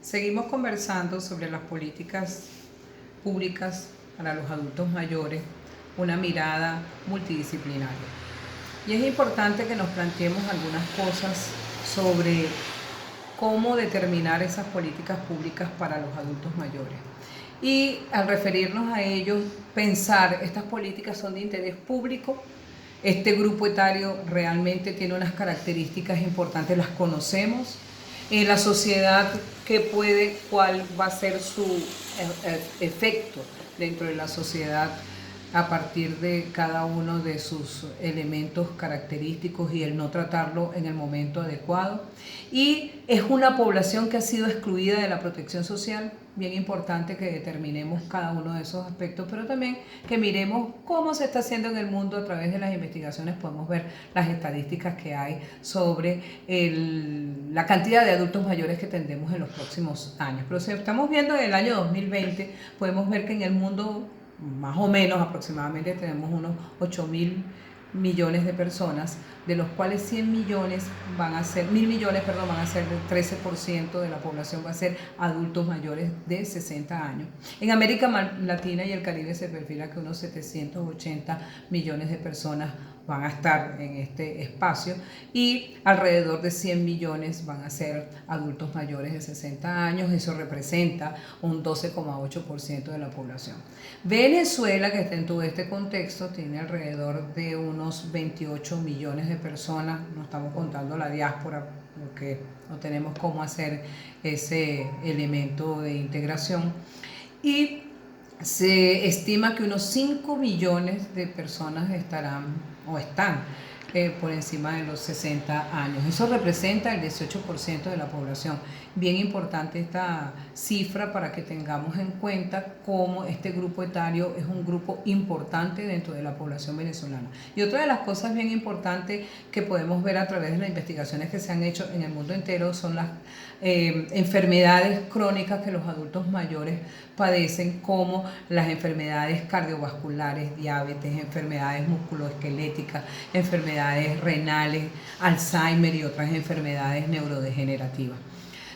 Seguimos conversando sobre las políticas públicas para los adultos mayores, una mirada multidisciplinaria. Y es importante que nos planteemos algunas cosas sobre cómo determinar esas políticas públicas para los adultos mayores. Y al referirnos a ellos, pensar, estas políticas son de interés público, este grupo etario realmente tiene unas características importantes, las conocemos. En la sociedad, cuál va a ser su efecto dentro de la sociedad a partir de cada uno de sus elementos característicos y el no tratarlo en el momento adecuado. Y es una población que ha sido excluida de la protección social, bien importante que determinemos cada uno de esos aspectos, pero también que miremos cómo se está haciendo en el mundo a través de las investigaciones. Podemos ver las estadísticas que hay sobre la cantidad de adultos mayores que tendremos en los próximos años. Pero si estamos viendo en el año 2020, podemos ver que en el mundo más o menos aproximadamente tenemos unos 8.000 millones de personas, de los cuales 100 millones van a ser, 1.000 millones, perdón, van a ser del 13% de la población, va a ser adultos mayores de 60 años. En América Latina y el Caribe se perfila que unos 780 millones de personas van a estar en este espacio y alrededor de 100 millones van a ser adultos mayores de 60 años. Eso representa un 12,8% de la población. Venezuela, que está en todo este contexto, tiene alrededor de unos 28 millones de personas. No estamos contando la diáspora porque no tenemos cómo hacer ese elemento de integración. Y se estima que unos 5 millones de personas estarán o están por encima de los 60 años. Eso representa el 18% de la población. Bien importante esta cifra para que tengamos en cuenta cómo este grupo etario es un grupo importante dentro de la población venezolana. Y otra de las cosas bien importantes que podemos ver a través de las investigaciones que se han hecho en el mundo entero son las enfermedades crónicas que los adultos mayores padecen, como las enfermedades cardiovasculares, diabetes, enfermedades musculoesqueléticas, enfermedades renales, Alzheimer y otras enfermedades neurodegenerativas.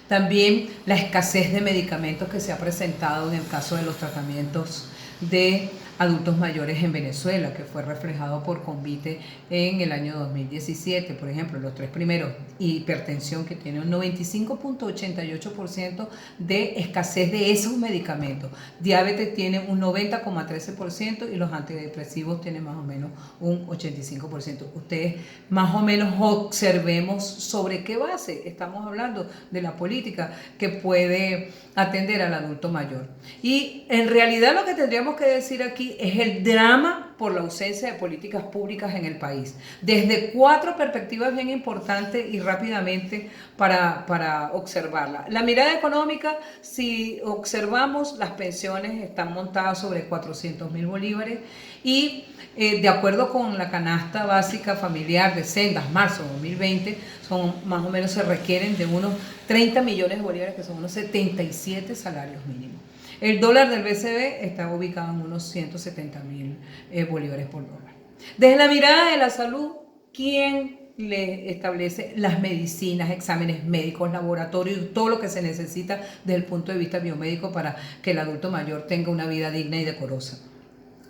También la escasez de medicamentos que se ha presentado en el caso de los tratamientos de adultos mayores en Venezuela, que fue reflejado por Convite en el año 2017. Por ejemplo, los tres primeros, hipertensión, que tiene un 95,88% de escasez de esos medicamentos. Diabetes tiene un 90,13% y los antidepresivos tienen más o menos un 85%. Ustedes más o menos observemos sobre qué base estamos hablando de la política que puede atender al adulto mayor. Y en realidad lo que tendríamos que decir aquí es el drama por la ausencia de políticas públicas en el país. Desde 4 perspectivas bien importantes y rápidamente para observarla. La mirada económica, si observamos, las pensiones están montadas sobre 400.000 bolívares y de acuerdo con la canasta básica familiar de Sendas, marzo de 2020, son más o menos, se requieren de unos 30 millones de bolívares, que son unos 77 salarios mínimos. El dólar del BCB está ubicado en unos 170.000 bolívares por dólar. Desde la mirada de la salud, ¿quién le establece las medicinas, exámenes médicos, laboratorios y todo lo que se necesita desde el punto de vista biomédico para que el adulto mayor tenga una vida digna y decorosa?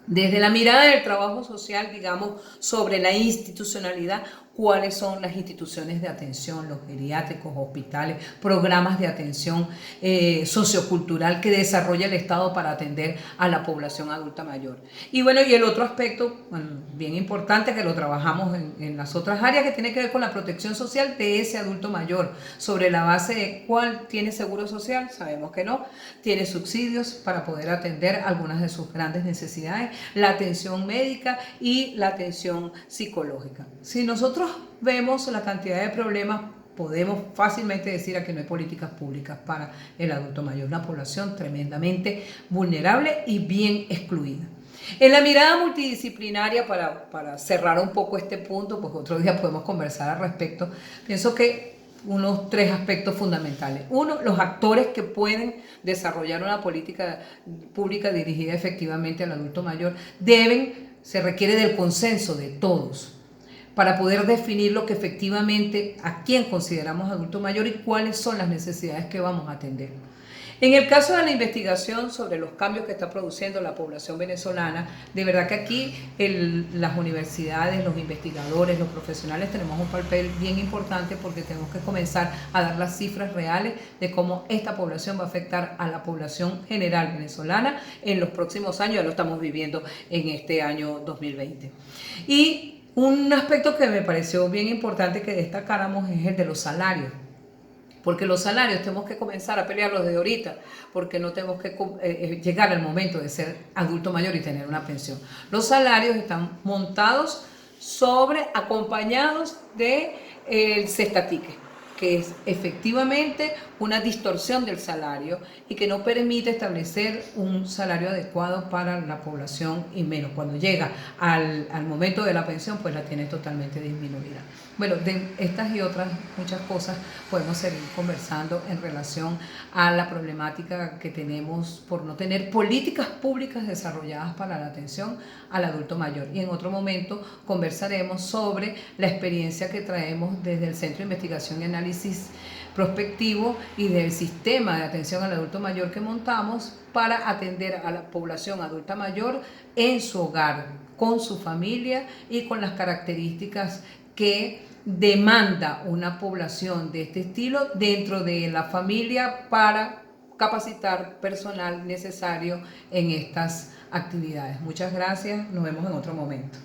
Desde la mirada del trabajo social, digamos, sobre la institucionalidad, cuáles son las instituciones de atención, los geriátricos, hospitales, programas de atención sociocultural que desarrolla el Estado para atender a la población adulta mayor. Y bueno, y el otro aspecto, bien importante, que lo trabajamos en las otras áreas, que tiene que ver con la protección social de ese adulto mayor, sobre la base de cuál tiene seguro social, sabemos que no, tiene subsidios para poder atender algunas de sus grandes necesidades, la atención médica y la atención psicológica. Si nosotros vemos la cantidad de problemas, podemos fácilmente decir que no hay políticas públicas para el adulto mayor, una población tremendamente vulnerable y bien excluida. En la mirada multidisciplinaria, para cerrar un poco este punto, pues otro día podemos conversar al respecto, pienso que unos 3 aspectos fundamentales. Uno, los actores que pueden desarrollar una política pública dirigida efectivamente al adulto mayor se requiere del consenso de todos. para poder definir lo que efectivamente a quién consideramos adulto mayor y cuáles son las necesidades que vamos a atender. En el caso de la investigación sobre los cambios que está produciendo la población venezolana, de verdad que aquí las universidades, los investigadores, los profesionales tenemos un papel bien importante porque tenemos que comenzar a dar las cifras reales de cómo esta población va a afectar a la población general venezolana en los próximos años. Ya lo estamos viviendo en este año 2020. Y un aspecto que me pareció bien importante que destacáramos es el de los salarios. Porque los salarios tenemos que comenzar a pelearlos desde ahorita, porque no tenemos que llegar al momento de ser adulto mayor y tener una pensión. Los salarios están montados acompañados del cestatique, que es efectivamente una distorsión del salario y que no permite establecer un salario adecuado para la población y menos cuando llega al momento de la pensión, pues la tiene totalmente disminuida. Bueno, de estas y otras muchas cosas podemos seguir conversando en relación a la problemática que tenemos por no tener políticas públicas desarrolladas para la atención al adulto mayor. Y en otro momento conversaremos sobre la experiencia que traemos desde el Centro de Investigación y Análisis Prospectivo y del sistema de atención al adulto mayor que montamos para atender a la población adulta mayor en su hogar, con su familia y con las características que demanda una población de este estilo dentro de la familia para capacitar personal necesario en estas actividades. Muchas gracias, nos vemos en otro momento.